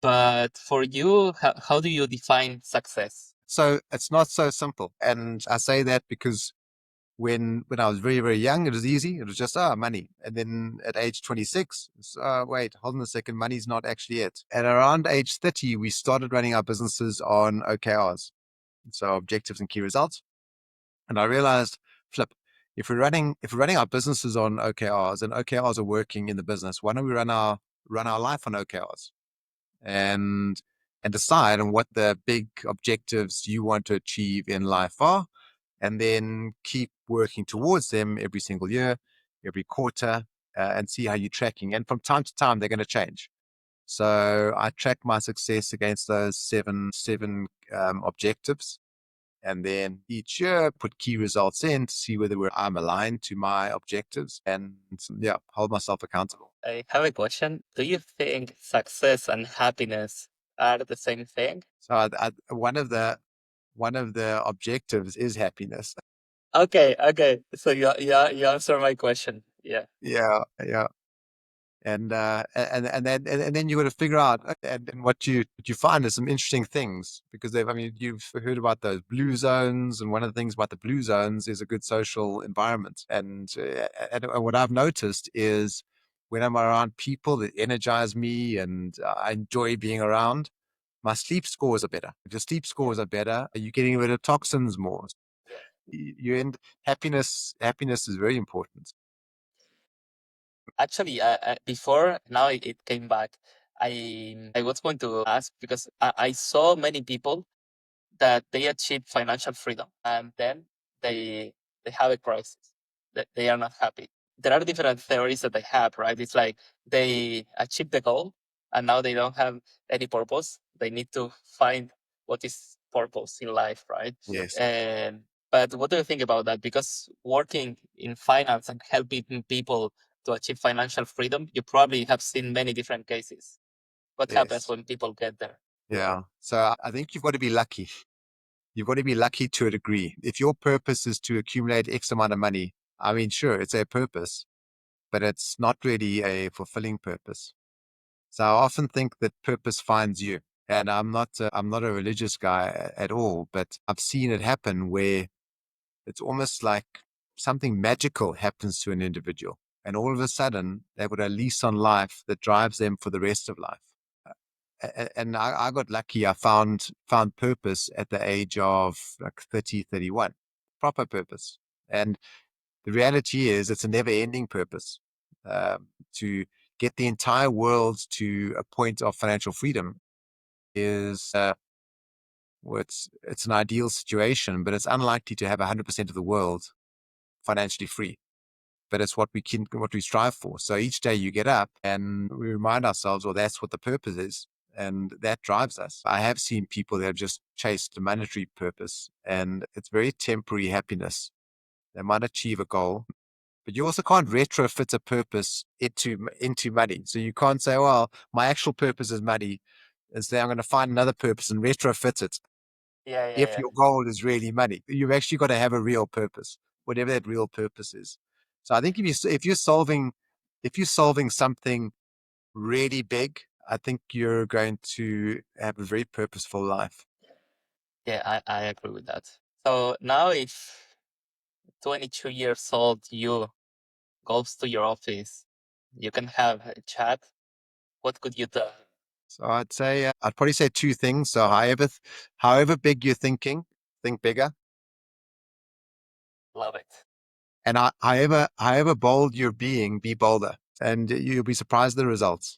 But for you, how do you define success? So it's not so simple. And I say that because when I was very, very young, it was easy. It was just, money. And then at age 26, wait, hold on a second, money's not actually it. And around age 30, we started running our businesses on OKRs. So objectives and key results. And I realized, flip, if we're running our businesses on OKRs and OKRs are working in the business, why don't we run our life on OKRs and decide on what the big objectives you want to achieve in life are, and then keep working towards them every single year, every quarter, and see how you're tracking. And from time to time, they're going to change. So I track my success against those seven objectives, and then each year put key results in to see whether I'm aligned to my objectives, and yeah, hold myself accountable. I have a question. Do you think success and happiness are the same thing? So one of the objectives is happiness. Okay, okay. So you answer my question. Yeah. Yeah, yeah. And then you got to figure out, and what you find is some interesting things, because I mean, you've heard about those blue zones, and one of the things about the blue zones is a good social environment. And what I've noticed is when I'm around people that energize me and I enjoy being around, my sleep scores are better. If your sleep scores are better, you're getting rid of toxins more. You end happiness is very important. Actually, before now it came back. I was going to ask because I saw many people that they achieve financial freedom and then they they have a crisis, that they are not happy. There are different theories that they have, right? It's like they achieve the goal and now they don't have any purpose. They need to find what is purpose in life, right? Yes. And but what do you think about that? Because working in finance and helping people to achieve financial freedom, you probably have seen many different cases. What happens Yes. when people get there? Yeah. So I think you've got to be lucky. You've got to be lucky to a degree. If your purpose is to accumulate X amount of money, I mean, sure, it's a purpose, but it's not really a fulfilling purpose. So I often think that purpose finds you. And I'm not a religious guy at all, but I've seen it happen where it's almost like something magical happens to an individual. And all of a sudden, they've got a lease on life that drives them for the rest of life. And I got lucky. I found purpose at the age of like 30, 31, proper purpose. And the reality is it's a never ending purpose. To get the entire world to a point of financial freedom is, well, it's an ideal situation, but it's unlikely to have 100% of the world financially free. But it's what we strive for. So each day you get up and we remind ourselves, well, that's what the purpose is. And that drives us. I have seen people that have just chased a monetary purpose, and it's very temporary happiness. They might achieve a goal, but you also can't retrofit a purpose into money. So you can't say, well, my actual purpose is money. Instead, I'm going to find another purpose and retrofit it. Yeah, yeah, If yeah. your goal is really money, you've actually got to have a real purpose, whatever that real purpose is. So I think if you're solving something really big, I think you're going to have a very purposeful life. Yeah, I agree with that. So now if 22 years old you goes to your office, you can have a chat. What could you do? So I'd probably say two things. So however big you're thinking, think bigger, Love it. and however bold you're being, be bolder, and you'll be surprised at the results.